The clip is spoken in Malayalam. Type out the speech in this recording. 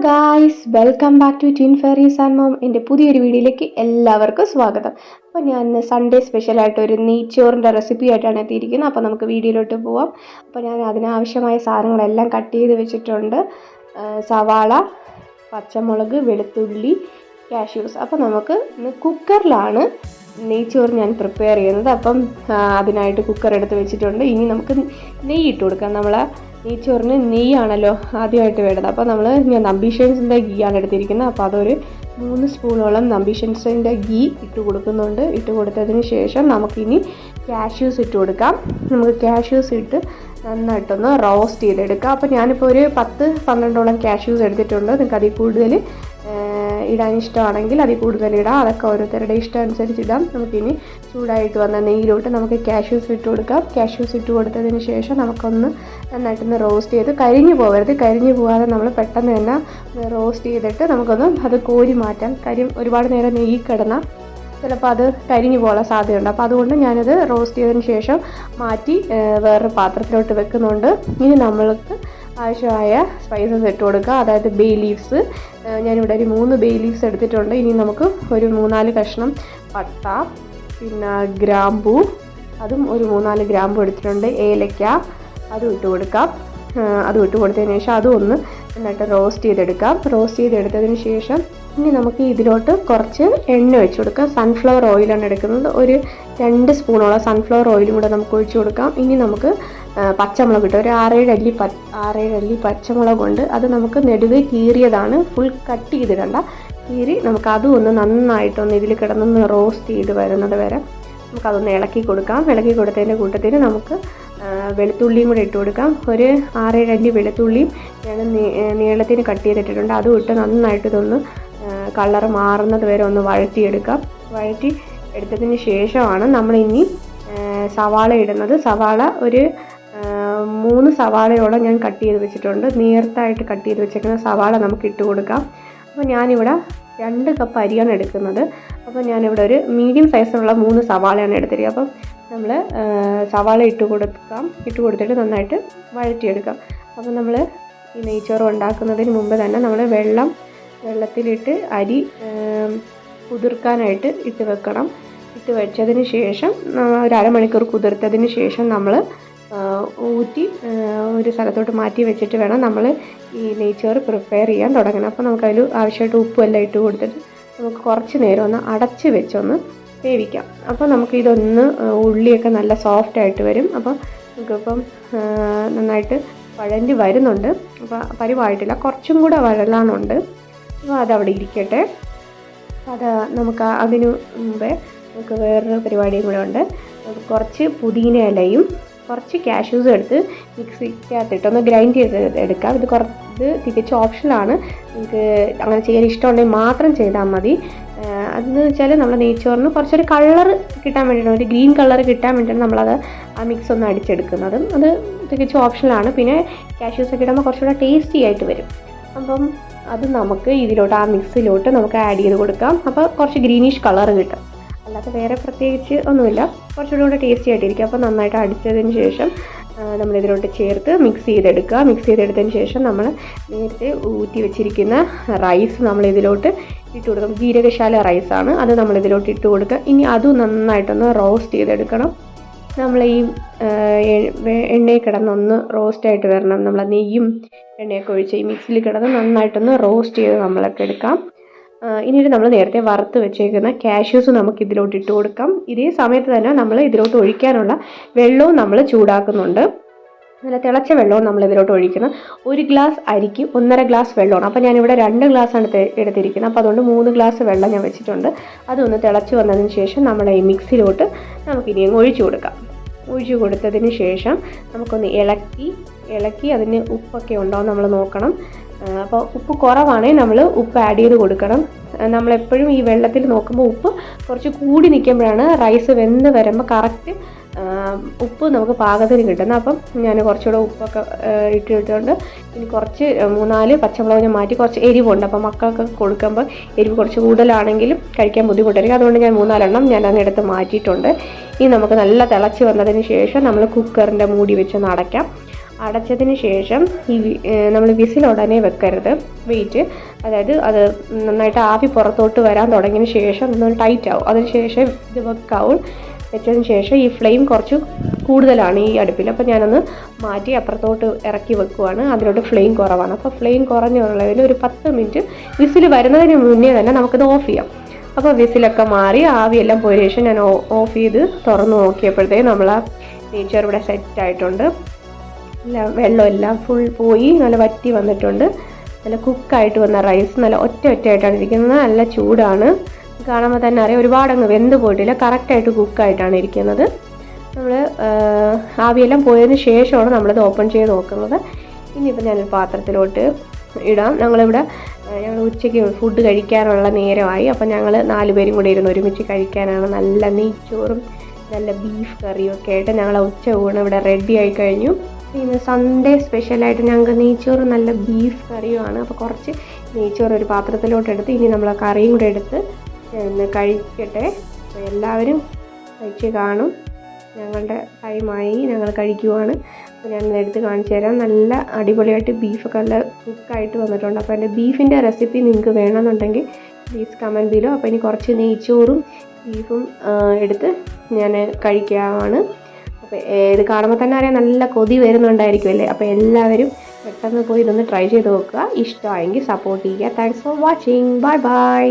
Guys, welcome back to twin fairies and mom. എൻ്റെ പുതിയൊരു വീഡിയോയിലേക്ക് എല്ലാവർക്കും സ്വാഗതം. അപ്പോൾ ഞാൻ സൺഡേ സ്പെഷ്യലായിട്ട് ഒരു നെയ്ച്ചോറിൻ്റെ റെസിപ്പി ആയിട്ടാണ് എത്തിയിരിക്കുന്നത്. അപ്പോൾ നമുക്ക് വീഡിയോയിലോട്ട് പോവാം. അപ്പോൾ ഞാൻ അതിനാവശ്യമായ സാധനങ്ങളെല്ലാം കട്ട് ചെയ്ത് വെച്ചിട്ടുണ്ട്. സവാള, പച്ചമുളക്, വെളുത്തുള്ളി, കാഷ്യൂസ്. അപ്പോൾ നമുക്ക് കുക്കറിലാണ് നെയ്ച്ചോറ് ഞാൻ പ്രിപ്പയർ ചെയ്യുന്നത്. അപ്പം അതിനായിട്ട് കുക്കർ എടുത്ത് വെച്ചിട്ടുണ്ട്. ഇനി നമുക്ക് നെയ്യ് ഇട്ട് കൊടുക്കാം. നമ്മളെ നെയ്ച്ചോറിന് നെയ്യാണല്ലോ ആദ്യമായിട്ട് വേണ്ടത്. അപ്പോൾ ഞാൻ നമ്പീഷൻസിൻ്റെ ഗീ ആണ് എടുത്തിരിക്കുന്നത്. അപ്പോൾ അതൊരു 3 സ്പൂണോളം നമ്പീഷൻസിൻ്റെ ഗീ ഇട്ട് കൊടുക്കുന്നുണ്ട്. ഇട്ട് കൊടുത്തതിന് ശേഷം നമുക്കിനി കാഷ്യൂസ് ഇട്ട് കൊടുക്കാം. നമുക്ക് കാഷ്യൂസ് ഇട്ട് നന്നായിട്ടൊന്ന് റോസ്റ്റ് ചെയ്തെടുക്കാം. അപ്പോൾ ഞാനിപ്പോൾ ഒരു 10-12ഓളം കാഷ്യൂസ് എടുത്തിട്ടുണ്ട്. നിങ്ങൾക്ക് അതിൽ കൂടുതൽ ഇടാൻ ഇഷ്ടമാണെങ്കിൽ അതിൽ കൂടുതൽ ഇടാം. അതൊക്കെ ഓരോരുത്തരുടെ ഇഷ്ടം അനുസരിച്ച് ഇടാം. നമുക്കിനി ചൂടായിട്ട് വന്ന നെയ്യിലോട്ട് നമുക്ക് കാഷ്യൂസ് ഇട്ട് കൊടുക്കാം. കാഷ്യൂസ് ഇട്ട് കൊടുത്തതിന് ശേഷം നമുക്കൊന്ന് നന്നായിട്ടൊന്ന് റോസ്റ്റ് ചെയ്ത് കരിഞ്ഞു പോകരുത്. കരിഞ്ഞു പോകാതെ നമ്മൾ പെട്ടെന്ന് തന്നെ റോസ്റ്റ് ചെയ്തിട്ട് നമുക്കൊന്ന് അത് കോരി മാറ്റാം. കാര്യം ഒരുപാട് നേരം നെയ്യ് കിടന്നാൽ ചിലപ്പോൾ അത് കരിഞ്ഞു പോകാൻ സാധ്യതയുണ്ട്. അപ്പോൾ അതുകൊണ്ട് ഞാനത് റോസ്റ്റ് ചെയ്തതിന് ശേഷം മാറ്റി വേറൊരു പാത്രത്തിലോട്ട് വെക്കുന്നുണ്ട്. ഇനി നമ്മൾക്ക് ആവശ്യമായ സ്പൈസസ് ഇട്ട് കൊടുക്കുക. അതായത് ബേ ലീവ്സ്, ഞാനിവിടെ ഒരു 3 ബേ ലീവ്സ് എടുത്തിട്ടുണ്ട്. ഇനി നമുക്ക് ഒരു 3-4 കഷ്ണം പട്ട, പിന്നെ ഗ്രാമ്പൂ, അതും ഒരു 3-4 ഗ്രാമ്പൂ എടുത്തിട്ടുണ്ട്. ഏലക്ക അതും ഇട്ട് കൊടുക്കാം. അതും ഇട്ട് കൊടുത്തതിന് ശേഷം അതും ഒന്ന് നന്നായിട്ട് റോസ്റ്റ് ചെയ്തെടുക്കാം. റോസ്റ്റ് ചെയ്തെടുത്തതിന് ശേഷം ഇനി നമുക്ക് ഇതിലോട്ട് കുറച്ച് എണ്ണ ഒഴിച്ച് കൊടുക്കാം. സൺഫ്ലവർ ഓയിലാണ് എടുക്കുന്നത്. ഒരു 2 സ്പൂണോളം സൺഫ്ലവർ ഓയിലും കൂടെ നമുക്ക് ഒഴിച്ച് കൊടുക്കാം. ഇനി നമുക്ക് പച്ചമുളക് ഇട്ട് ഒരു 6-7 അല്ലി പച്ചമുളക് കൊണ്ട് അത് നമുക്ക് നെടുകെ കീറിയതാണ്. ഫുൾ കട്ട് ചെയ്തിടണ്ട, കീറി നമുക്ക് അതും ഒന്ന് നന്നായിട്ടൊന്ന് ഇതിൽ കിടന്നൊന്ന് റോസ്റ്റ് ചെയ്ത് വരുന്നത് വരെ നമുക്കതൊന്ന് ഇളക്കി കൊടുക്കാം. ഇളക്കി കൊടുത്തതിൻ്റെ കൂട്ടത്തിൽ നമുക്ക് വെളുത്തുള്ളിയും കൂടെ ഇട്ട് കൊടുക്കാം. ഒരു 6-7 അല്ലി വെളുത്തുള്ളിയും ഞാൻ നീളത്തിന് കട്ട് ചെയ്തിട്ടിട്ടുണ്ട്. അതും ഇട്ട് നന്നായിട്ട് ഇതൊന്ന് കളർ മാറുന്നത് വരെ ഒന്ന് വഴറ്റിയെടുക്കാം. വഴറ്റി എടുത്തതിന് ശേഷമാണ് നമ്മളിനി സവാള ഇടുന്നത്. സവാള ഒരു 3 സവാളയോളം ഞാൻ കട്ട് ചെയ്ത് വെച്ചിട്ടുണ്ട്. നേർത്തായിട്ട് കട്ട് ചെയ്ത് വെച്ചേക്കുന്ന സവാള നമുക്ക് ഇട്ട് കൊടുക്കാം. അപ്പോൾ ഞാനിവിടെ 2 കപ്പ് അരിയാണ് എടുക്കുന്നത്. അപ്പോൾ ഞാനിവിടെ ഒരു മീഡിയം സൈസിലുള്ള 3 സവാളയാണ് എടുത്തിരിക്കുക. അപ്പം നമ്മൾ സവാള ഇട്ട് കൊടുത്തിട്ട് നന്നായിട്ട് വഴറ്റിയെടുക്കാം. അപ്പോൾ നമ്മൾ ഈ നെയ്ച്ചോറ് ഉണ്ടാക്കുന്നതിന് മുമ്പ് തന്നെ നമ്മൾ വെള്ളത്തിലിട്ട് അരി കുതിർക്കാനായിട്ട് ഇട്ട് വെക്കണം. ഇട്ട് വെച്ചതിന് ശേഷം ഒരു അരമണിക്കൂർ കുതിർത്തതിന് ശേഷം നമ്മൾ ഊറ്റി ഒരു സ്ഥലത്തോട്ട് മാറ്റി വെച്ചിട്ട് വേണം നമ്മൾ ഈ നെയ്ച്ചോറ് പ്രിപ്പയർ ചെയ്യാൻ തുടങ്ങണം. അപ്പോൾ നമുക്കതിൽ ആവശ്യമായിട്ട് ഉപ്പും എല്ലാം ഇട്ട് കൊടുത്തിട്ട് നമുക്ക് കുറച്ച് നേരം ഒന്ന് അടച്ച് വെച്ചൊന്ന് വേവിക്കാം. അപ്പോൾ നമുക്കിതൊന്ന് ഉള്ളിയൊക്കെ നല്ല സോഫ്റ്റായിട്ട് വരും. അപ്പോൾ നമുക്കിപ്പം നന്നായിട്ട് വഴണ്ടി വരുന്നുണ്ട്. അപ്പോൾ പരിവായിട്ടില്ല, കുറച്ചും കൂടെ വഴലാണുണ്ട്. അപ്പോൾ അതവിടെ ഇരിക്കട്ടെ. അത് നമുക്ക് അതിന് മുമ്പേ നമുക്ക് വേറൊരു പരിപാടിയും കൂടെ ഉണ്ട്. കുറച്ച് പുതിന ഇലയും കുറച്ച് കാഷ്യൂസും എടുത്ത് മിക്സിക്കകത്തിട്ടൊന്ന് ഗ്രൈൻഡ് ചെയ്ത് എടുക്കാം. ഇത് തികച്ചും ഓപ്ഷനാണ്. നിങ്ങൾക്ക് അങ്ങനെ ചെയ്യാൻ ഇഷ്ടമുണ്ടെങ്കിൽ മാത്രം ചെയ്താൽ മതി. അതെന്ന് വെച്ചാൽ നമ്മൾ നെയ്ച്ചോറിന് കുറച്ചൊരു കളർ കിട്ടാൻ വേണ്ടിയിട്ടാണ്, ഒരു ഗ്രീൻ കളർ കിട്ടാൻ വേണ്ടിയിട്ടാണ് നമ്മളത് ആ മിക്സ് ഒന്ന് അടിച്ചെടുക്കുന്നത്. അത് തികച്ചും ഓപ്ഷനാണ്. പിന്നെ കാഷ്യൂസൊക്കെ ഇടുമ്പോൾ കുറച്ചുകൂടെ ടേസ്റ്റി ആയിട്ട് വരും. അപ്പം അത് നമുക്ക് ഇതിലോട്ട് ആ മിക്സിലോട്ട് നമുക്ക് ആഡ് ചെയ്ത് കൊടുക്കാം. അപ്പോൾ കുറച്ച് ഗ്രീനിഷ് കളർ കിട്ടും. അല്ലാതെ വേറെ പ്രത്യേകിച്ച് ഒന്നുമില്ല, കുറച്ചുകൂടെ ടേസ്റ്റി ആയിട്ടിരിക്കും. അപ്പോൾ നന്നായിട്ട് അടിച്ചതിന് ശേഷം നമ്മളിതിലോട്ട് ചേർത്ത് മിക്സ് ചെയ്തെടുക്കുക. മിക്സ് ചെയ്തെടുത്തതിന് ശേഷം നമ്മൾ നേരത്തെ ഊറ്റി വെച്ചിരിക്കുന്ന റൈസ് നമ്മളിതിലോട്ട് ഇട്ട് കൊടുക്കും. ജീരകശാല റൈസാണ്, അത് നമ്മളിതിലോട്ട് ഇട്ട് കൊടുക്കുക. ഇനി അതും നന്നായിട്ടൊന്ന് റോസ്റ്റ് ചെയ്തെടുക്കണം. നമ്മൾ ഈ എണ്ണയിൽ കിടന്നൊന്ന് റോസ്റ്റായിട്ട് വരണം. നമ്മൾ നെയ്യും എണ്ണയൊക്കെ ഒഴിച്ച് ഈ മിക്സിയിൽ കിടന്ന് നന്നായിട്ടൊന്ന് റോസ്റ്റ് ചെയ്ത് നമ്മളൊക്കെ എടുക്കാം. ഇനിയിട്ട് നമ്മൾ നേരത്തെ വറുത്ത് വെച്ചേക്കുന്ന കാഷ്യൂസ് നമുക്ക് ഇതിലോട്ട് ഇട്ട് കൊടുക്കാം. ഇതേ സമയത്ത് തന്നെ നമ്മൾ ഇതിലോട്ട് ഒഴിക്കാനുള്ള വെള്ളവും നമ്മൾ ചൂടാക്കുന്നുണ്ട്. നല്ല തിളച്ച വെള്ളവും നമ്മൾ ഇതിലോട്ട് ഒഴിക്കുന്നത്. 1 ഗ്ലാസ് അരിക്ക് 1.5 ഗ്ലാസ് വെള്ളമാണ്. അപ്പോൾ ഞാനിവിടെ 2 ഗ്ലാസ്സാണ് എടുത്തിരിക്കുന്നത്. അപ്പോൾ അതുകൊണ്ട് 3 ഗ്ലാസ് വെള്ളം ഞാൻ വെച്ചിട്ടുണ്ട്. അതൊന്ന് തിളച്ച് വന്നതിന് ശേഷം നമ്മൾ ഈ മിക്സിലോട്ട് നമുക്കിനി ഒഴിച്ചു കൊടുക്കാം. ഒഴിച്ചു കൊടുത്തതിന് ശേഷം നമുക്കൊന്ന് ഇളക്കി അതിന് ഉപ്പൊക്കെ ഉണ്ടോ നമ്മൾ നോക്കണം. അപ്പോൾ ഉപ്പ് കുറവാണെങ്കിൽ നമ്മൾ ഉപ്പ് ആഡ് ചെയ്ത് കൊടുക്കണം. നമ്മളെപ്പോഴും ഈ വെള്ളത്തിൽ നോക്കുമ്പോൾ ഉപ്പ് കുറച്ച് കൂടി നിൽക്കുമ്പോഴാണ് റൈസ് വെന്ത് വരുമ്പോൾ കറക്റ്റ് ഉപ്പ് നമുക്ക് പാകത്തിന് കിട്ടുന്നത്. അപ്പം ഞാൻ കുറച്ചുകൂടെ ഉപ്പൊക്കെ ഇട്ടിട്ടുണ്ട്. ഇനി കുറച്ച് 3-4 പച്ചമുളക് മാറ്റി കുറച്ച് എരിവുണ്ട്. അപ്പം മക്കൾക്ക് കൊടുക്കുമ്പോൾ എരിവ് കുറച്ച് കൂടുതലാണെങ്കിലും കഴിക്കാൻ ബുദ്ധിമുട്ടായിരിക്കും. അതുകൊണ്ട് ഞാൻ 3-4 എണ്ണം ഞാൻ അങ്ങെടുത്ത് മാറ്റിയിട്ടുണ്ട്. ഇനി നമുക്ക് നല്ല തിളച്ച് വന്നതിന് ശേഷം നമ്മൾ കുക്കറിൻ്റെ മൂടി വെച്ചൊന്ന് അടയ്ക്കാം. അടച്ചതിന് ശേഷം നമ്മൾ വിസിൽ ഉടനെ വെക്കരുത്. വെയിറ്റ്, അതായത് അത് നന്നായിട്ട് ആവി പുറത്തോട്ട് വരാൻ തുടങ്ങിയതിന് ശേഷം ഒന്ന് ടൈറ്റ് ആവും. അതിന് ശേഷം ഇത് വെക്കാവും. വെച്ചതിന് ശേഷം ഈ ഫ്ലെയിം കുറച്ച് കൂടുതലാണ് ഈ അടുപ്പിൽ. അപ്പോൾ ഞാനൊന്ന് മാറ്റി അപ്പുറത്തോട്ട് ഇറക്കി വെക്കുവാണ്. അതിലോട്ട് ഫ്ലെയിം കുറവാണ്. അപ്പോൾ ഫ്ലെയിം കുറഞ്ഞുള്ളതിൽ ഒരു 10 മിനിറ്റ് വിസിൽ വരുന്നതിന് മുന്നേ തന്നെ നമുക്കിത് ഓഫ് ചെയ്യാം. അപ്പോൾ വിസിലൊക്കെ മാറി ആവിയെല്ലാം പോയതിനു ശേഷം ഞാൻ ഓഫ് ചെയ്ത് തുറന്ന് നോക്കിയപ്പോഴത്തേക്ക് നമ്മൾ ആ നെയ്ച്ചോറ് ഇവിടെ സെറ്റായിട്ടുണ്ട്. വെള്ളമെല്ലാം ഫുൾ പോയി നല്ല വറ്റി വന്നിട്ടുണ്ട്. നല്ല കുക്കായിട്ട് വന്ന റൈസ് നല്ല ഒറ്റയായിട്ടാണ് ഇരിക്കുന്നത്. നല്ല ചൂടാണ്, കാണുമ്പോൾ തന്നെ അറിയാം. ഒരുപാടങ്ങ് വെന്ത് പോയിട്ടില്ല, കറക്റ്റായിട്ട് കുക്കായിട്ടാണ് ഇരിക്കുന്നത്. നമ്മൾ ആവിയെല്ലാം പോയതിന് ശേഷമാണ് നമ്മളിത് ഓപ്പൺ ചെയ്ത് നോക്കുന്നത്. ഇനിയിപ്പോൾ ഞാനൊരു പാത്രത്തിലോട്ട് ഇടാം. ഞങ്ങൾ ഉച്ചയ്ക്ക് ഫുഡ് കഴിക്കാനുള്ള നേരമായി. അപ്പോൾ ഞങ്ങൾ 4 പേരും കൂടി ഇരുന്ന് ഒരുമിച്ച് കഴിക്കാനാണ്. നല്ല നെയ്ച്ചോറും നല്ല ബീഫ് കറിയും ഒക്കെ ആയിട്ട് ഞങ്ങൾ ഉച്ച ഊണ് ഇവിടെ റെഡി ആയി കഴിഞ്ഞു. ഇന്ന് സൺഡേ സ്പെഷ്യലായിട്ട് ഞങ്ങൾക്ക് നെയ്ച്ചോറും നല്ല ബീഫ് കറിയുമാണ്. അപ്പോൾ കുറച്ച് നെയ്ച്ചോറ് ഒരു പാത്രത്തിലോട്ട് എടുത്ത് ഇനി നമ്മൾ ആ കറിയും കൂടെ എടുത്ത് കഴിക്കട്ടെ. അപ്പോൾ എല്ലാവരും കഴിച്ച് കാണും. ഞങ്ങളുടെ ടൈമായി, ഞങ്ങൾ കഴിക്കുവാണ്. അപ്പോൾ ഞാൻ എടുത്ത് കാണിച്ചു തരാം. നല്ല അടിപൊളിയായിട്ട് ബീഫൊക്കെ നല്ല കുക്കായിട്ട് വന്നിട്ടുണ്ട്. അപ്പോൾ എൻ്റെ ബീഫിൻ്റെ റെസിപ്പി നിങ്ങൾക്ക് വേണമെന്നുണ്ടെങ്കിൽ പ്ലീസ് കമൻറ്റ് ബിലോ. അപ്പോൾ ഇനി കുറച്ച് നെയ്ച്ചോറും ബീഫും എടുത്ത് ഞാൻ കഴിക്കാവാണ്. അപ്പോൾ ഇത് കാണുമ്പോൾ തന്നെ അറിയാം നല്ല കൊതി വരുന്നുണ്ടായിരിക്കും അല്ലേ. അപ്പോൾ എല്ലാവരും പെട്ടെന്ന് പോയി ഇതൊന്ന് ട്രൈ ചെയ്ത് നോക്കുക. ഇഷ്ടമായെങ്കിൽ സപ്പോർട്ട് ചെയ്യുക. Thanks for watching. Bye bye.